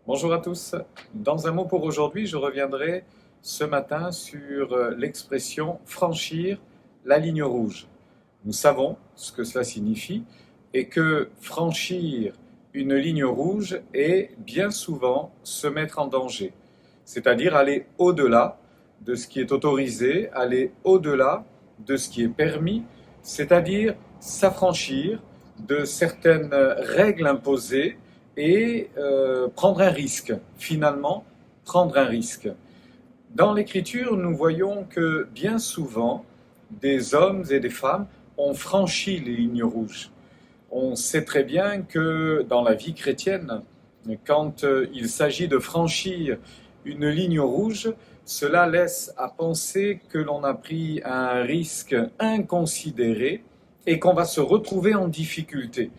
Bonjour à tous. Dans un mot pour aujourd'hui, je reviendrai ce matin sur l'expression franchir la ligne rouge. Nous savons ce que cela signifie et que franchir une ligne rouge est bien souvent se mettre en danger, c'est-à-dire aller au-delà de ce qui est autorisé, aller au-delà de ce qui est permis, c'est-à-dire s'affranchir de certaines règles imposées et prendre un risque, finalement, prendre un risque. Dans l'Écriture, nous voyons que bien souvent, des hommes et des femmes ont franchi les lignes rouges. On sait très bien que dans la vie chrétienne, quand il s'agit de franchir une ligne rouge, cela laisse à penser que l'on a pris un risque inconsidéré et qu'on va se retrouver en difficulté.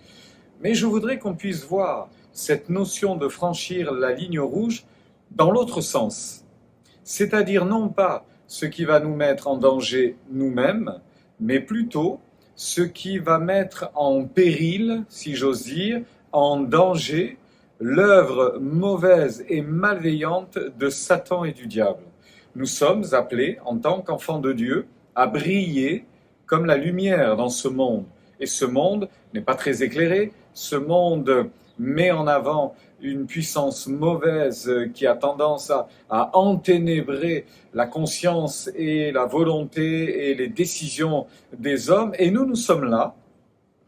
Mais je voudrais qu'on puisse voir cette notion de franchir la ligne rouge dans l'autre sens, c'est-à-dire non pas ce qui va nous mettre en danger nous-mêmes, mais plutôt ce qui va mettre en péril, si j'ose dire, en danger, l'œuvre mauvaise et malveillante de Satan et du diable. Nous sommes appelés, en tant qu'enfants de Dieu, à briller comme la lumière dans ce monde. Et ce monde n'est pas très éclairé, ce monde met en avant une puissance mauvaise qui a tendance à enténébrer la conscience et la volonté et les décisions des hommes. Et nous sommes là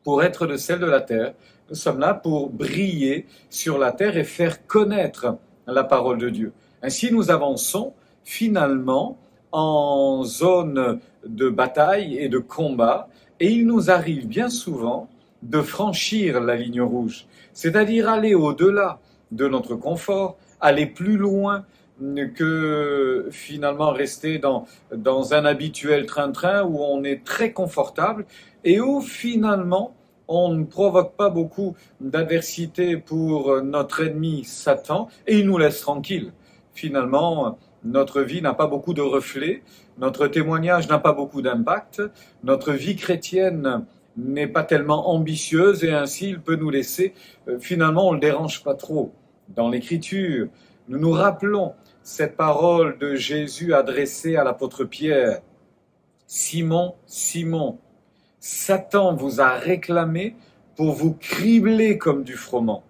pour être le sel de la terre. Nous sommes là pour briller sur la terre et faire connaître la parole de Dieu. Ainsi, nous avançons finalement en zone de bataille et de combat, et il nous arrive bien souvent de franchir la ligne rouge, c'est-à-dire aller au-delà de notre confort, aller plus loin que finalement rester dans un habituel train-train où on est très confortable et où finalement on ne provoque pas beaucoup d'adversité pour notre ennemi Satan et il nous laisse tranquilles. Finalement, notre vie n'a pas beaucoup de reflets, notre témoignage n'a pas beaucoup d'impact, notre vie chrétienne n'est pas tellement ambitieuse et ainsi il peut nous laisser, finalement on ne le dérange pas trop. Dans l'Écriture, nous nous rappelons cette parole de Jésus adressée à l'apôtre Pierre. Simon, Simon, Satan vous a réclamé pour vous cribler comme du froment.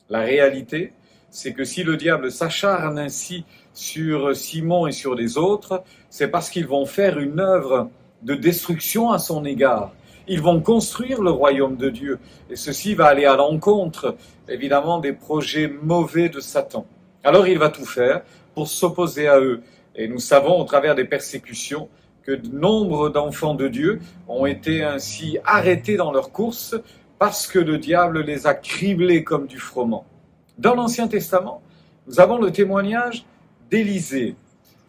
La réalité, c'est que si le diable s'acharne ainsi sur Simon et sur les autres, c'est parce qu'ils vont faire une œuvre de destruction à son égard. Ils vont construire le royaume de Dieu. Et ceci va aller à l'encontre, évidemment, des projets mauvais de Satan. Alors il va tout faire pour s'opposer à eux. Et nous savons, au travers des persécutions, que nombre d'enfants de Dieu ont été ainsi arrêtés dans leur course parce que le diable les a criblés comme du froment. Dans l'Ancien Testament, nous avons le témoignage d'Élisée.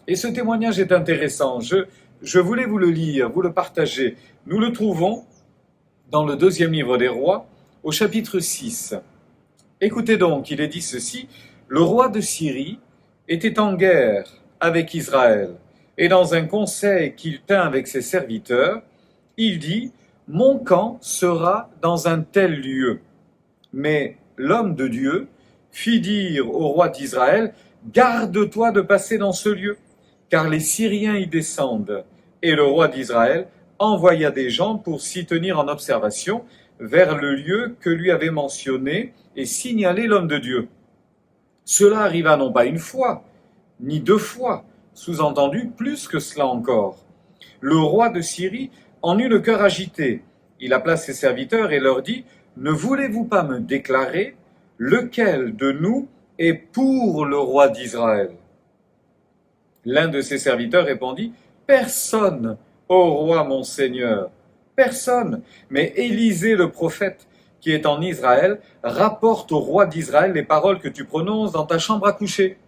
Et ce témoignage est intéressant. Je voulais vous le lire, vous le partager. Nous le trouvons dans le 2e livre des Rois, au chapitre 6. Écoutez donc, il est dit ceci, « Le roi de Syrie était en guerre avec Israël, et dans un conseil qu'il tint avec ses serviteurs, il dit, « Mon camp sera dans un tel lieu. » Mais l'homme de Dieu fit dire au roi d'Israël, « Garde-toi de passer dans ce lieu, car les Syriens y descendent. » Et le roi d'Israël envoya des gens pour s'y tenir en observation vers le lieu que lui avait mentionné et signalé l'homme de Dieu. Cela arriva non pas une fois, ni 2 fois, sous-entendu plus que cela encore. Le roi de Syrie en eut le cœur agité. Il appela ses serviteurs et leur dit, « Ne voulez-vous pas me déclarer lequel de nous est pour le roi d'Israël ?» L'un de ses serviteurs répondit, « Personne, ô roi mon Seigneur, personne. » Mais Élisée le prophète, qui est en Israël, rapporte au roi d'Israël les paroles que tu prononces dans ta chambre à coucher.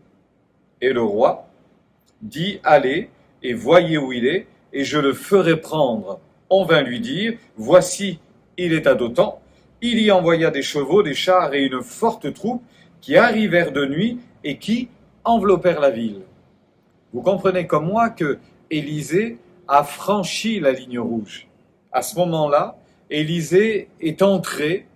Et le roi dit, « Allez et voyez où il est, et je le ferai prendre. » On vint lui dire, « Voici, il est à Dothan. » Il y envoya des chevaux, des chars et une forte troupe qui arrivèrent de nuit et qui enveloppèrent la ville. Vous comprenez comme moi que Élisée a franchi la ligne rouge. À ce moment-là, Élisée est entré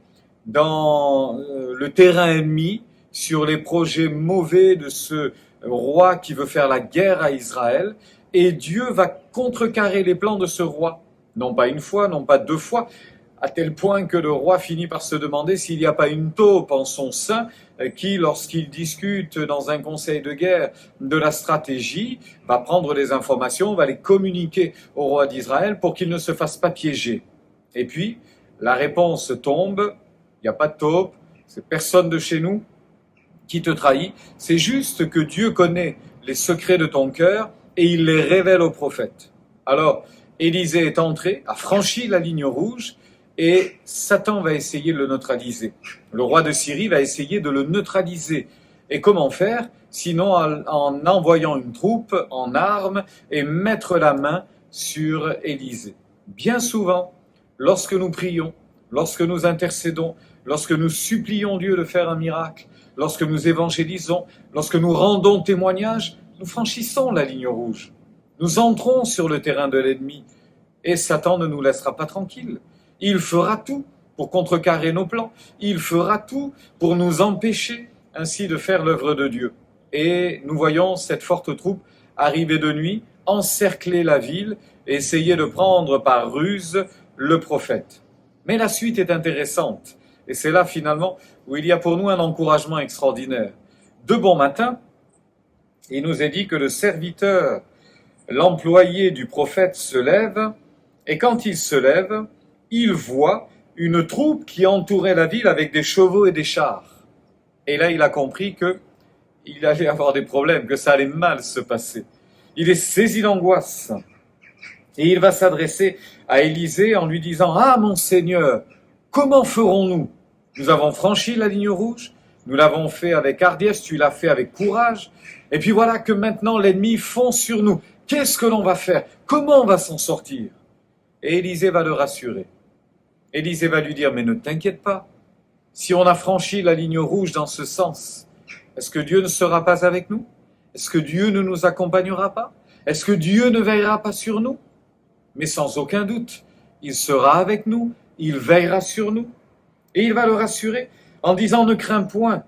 dans le terrain ennemi sur les projets mauvais de ce roi qui veut faire la guerre à Israël, et Dieu va contrecarrer les plans de ce roi. Non pas une fois, non pas deux fois, à tel point que le roi finit par se demander s'il n'y a pas une taupe en son sein qui, lorsqu'il discute dans un conseil de guerre de la stratégie, va prendre les informations, va les communiquer au roi d'Israël pour qu'il ne se fasse pas piéger. Et puis, la réponse tombe, il n'y a pas de taupe, c'est personne de chez nous qui te trahit, c'est juste que Dieu connaît les secrets de ton cœur et il les révèle au prophète. Alors, Élisée est entré, a franchi la ligne rouge, et Satan va essayer de le neutraliser. Le roi de Syrie va essayer de le neutraliser. Et comment faire? Sinon en envoyant une troupe en armes et mettre la main sur Élisée. Bien souvent, lorsque nous prions, lorsque nous intercédons, lorsque nous supplions Dieu de faire un miracle, lorsque nous évangélisons, lorsque nous rendons témoignage, nous franchissons la ligne rouge. Nous entrons sur le terrain de l'ennemi et Satan ne nous laissera pas tranquilles. Il fera tout pour contrecarrer nos plans. Il fera tout pour nous empêcher ainsi de faire l'œuvre de Dieu. Et nous voyons cette forte troupe arriver de nuit, encercler la ville et essayer de prendre par ruse le prophète. Mais la suite est intéressante. Et c'est là finalement où il y a pour nous un encouragement extraordinaire. De bon matin, il nous est dit que le serviteur, l'employé du prophète se lève, et quand il se lève, il voit une troupe qui entourait la ville avec des chevaux et des chars. Et là, il a compris qu'il allait avoir des problèmes, que ça allait mal se passer. Il est saisi d'angoisse. Et il va s'adresser à Élisée en lui disant « Ah, mon Seigneur, comment ferons-nous? Nous avons franchi la ligne rouge, nous l'avons fait avec hardiesse, tu l'as fait avec courage, et puis voilà que maintenant l'ennemi fonce sur nous. Qu'est-ce que l'on va faire? Comment on va s'en sortir ?» Et Élisée va le rassurer. Élisée va lui dire, mais ne t'inquiète pas, si on a franchi la ligne rouge dans ce sens, est-ce que Dieu ne sera pas avec nous? Est-ce que Dieu ne nous accompagnera pas? Est-ce que Dieu ne veillera pas sur nous? Mais sans aucun doute, il sera avec nous, il veillera sur nous. Et il va le rassurer en disant, ne crains point,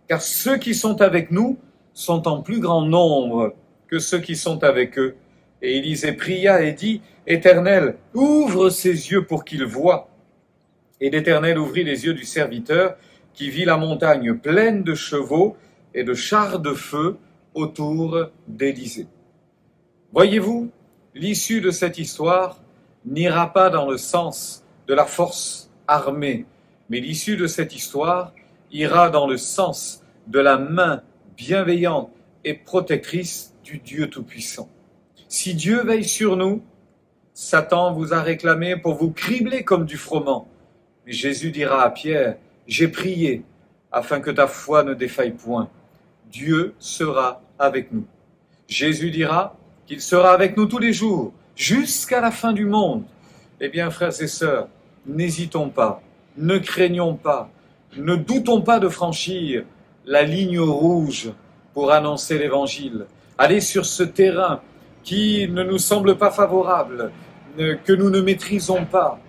car ceux qui sont avec nous sont en plus grand nombre que ceux qui sont avec eux. Et Élisée pria et dit, Éternel, ouvre ses yeux pour qu'il voie. Et l'Éternel ouvrit les yeux du serviteur, qui vit la montagne pleine de chevaux et de chars de feu autour d'Élisée. Voyez-vous, l'issue de cette histoire n'ira pas dans le sens de la force armée, mais l'issue de cette histoire ira dans le sens de la main bienveillante et protectrice du Dieu Tout-Puissant. Si Dieu veille sur nous, Satan vous a réclamé pour vous cribler comme du froment. Mais Jésus dira à Pierre, j'ai prié afin que ta foi ne défaille point. Dieu sera avec nous. Jésus dira qu'il sera avec nous tous les jours, jusqu'à la fin du monde. Eh bien, frères et sœurs, n'hésitons pas, ne craignons pas, ne doutons pas de franchir la ligne rouge pour annoncer l'Évangile. Allez sur ce terrain qui ne nous semble pas favorable, que nous ne maîtrisons pas,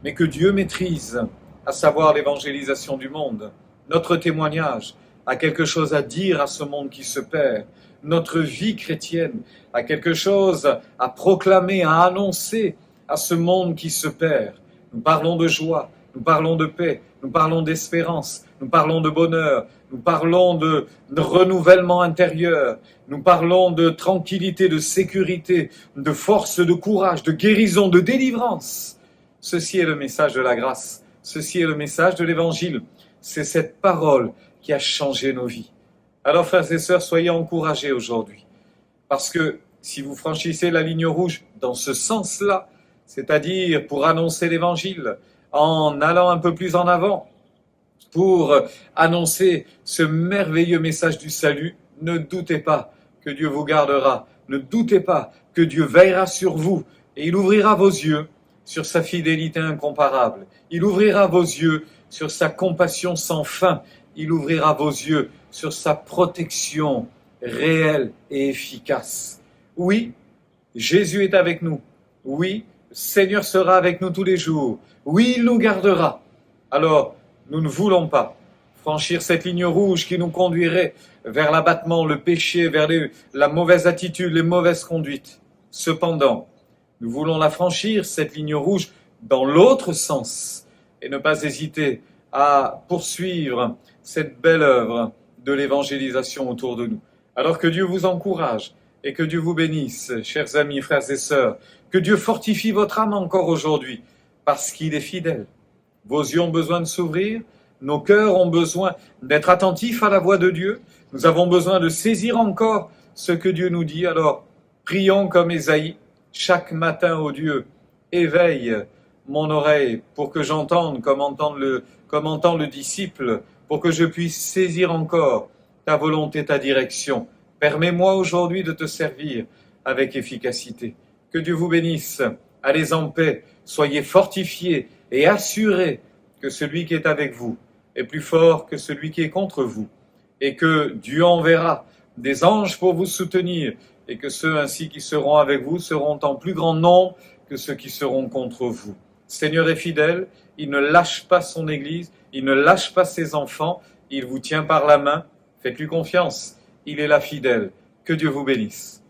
mais que Dieu maîtrise, à savoir l'évangélisation du monde. Notre témoignage a quelque chose à dire à ce monde qui se perd. Notre vie chrétienne a quelque chose à proclamer, à annoncer à ce monde qui se perd. Nous parlons de joie, nous parlons de paix, nous parlons d'espérance, nous parlons de bonheur, nous parlons de renouvellement intérieur, nous parlons de tranquillité, de sécurité, de force, de courage, de guérison, de délivrance. Ceci est le message de la grâce, ceci est le message de l'Évangile. C'est cette parole qui a changé nos vies. Alors, frères et sœurs, soyez encouragés aujourd'hui, parce que si vous franchissez la ligne rouge dans ce sens-là, c'est-à-dire pour annoncer l'Évangile, en allant un peu plus en avant, pour annoncer ce merveilleux message du salut, ne doutez pas que Dieu vous gardera, ne doutez pas que Dieu veillera sur vous, et il ouvrira vos yeux sur sa fidélité incomparable, il ouvrira vos yeux sur sa compassion sans fin, il ouvrira vos yeux sur sa protection réelle et efficace. Oui, Jésus est avec nous. Oui, le Seigneur sera avec nous tous les jours. Oui, il nous gardera. Alors, nous ne voulons pas franchir cette ligne rouge qui nous conduirait vers l'abattement, le péché, vers la mauvaise attitude, les mauvaises conduites. Cependant, nous voulons la franchir, cette ligne rouge, dans l'autre sens, et ne pas hésiter à poursuivre cette belle œuvre de l'évangélisation autour de nous. Alors que Dieu vous encourage et que Dieu vous bénisse, chers amis, frères et sœurs, que Dieu fortifie votre âme encore aujourd'hui, parce qu'il est fidèle. Vos yeux ont besoin de s'ouvrir, nos cœurs ont besoin d'être attentifs à la voix de Dieu, nous avons besoin de saisir encore ce que Dieu nous dit. Alors, prions comme Ésaïe, chaque matin, ô Dieu, éveille mon oreille pour que j'entende comme entend le disciple, pour que je puisse saisir encore ta volonté, ta direction. Permets-moi aujourd'hui de te servir avec efficacité. Que Dieu vous bénisse. Allez en paix, soyez fortifiés et assurés que celui qui est avec vous est plus fort que celui qui est contre vous, et que Dieu enverra des anges pour vous soutenir, et que ceux ainsi qui seront avec vous seront en plus grand nombre que ceux qui seront contre vous. Seigneur est fidèle, il ne lâche pas son Église, il ne lâche pas ses enfants, il vous tient par la main, faites-lui confiance, il est là fidèle. Que Dieu vous bénisse.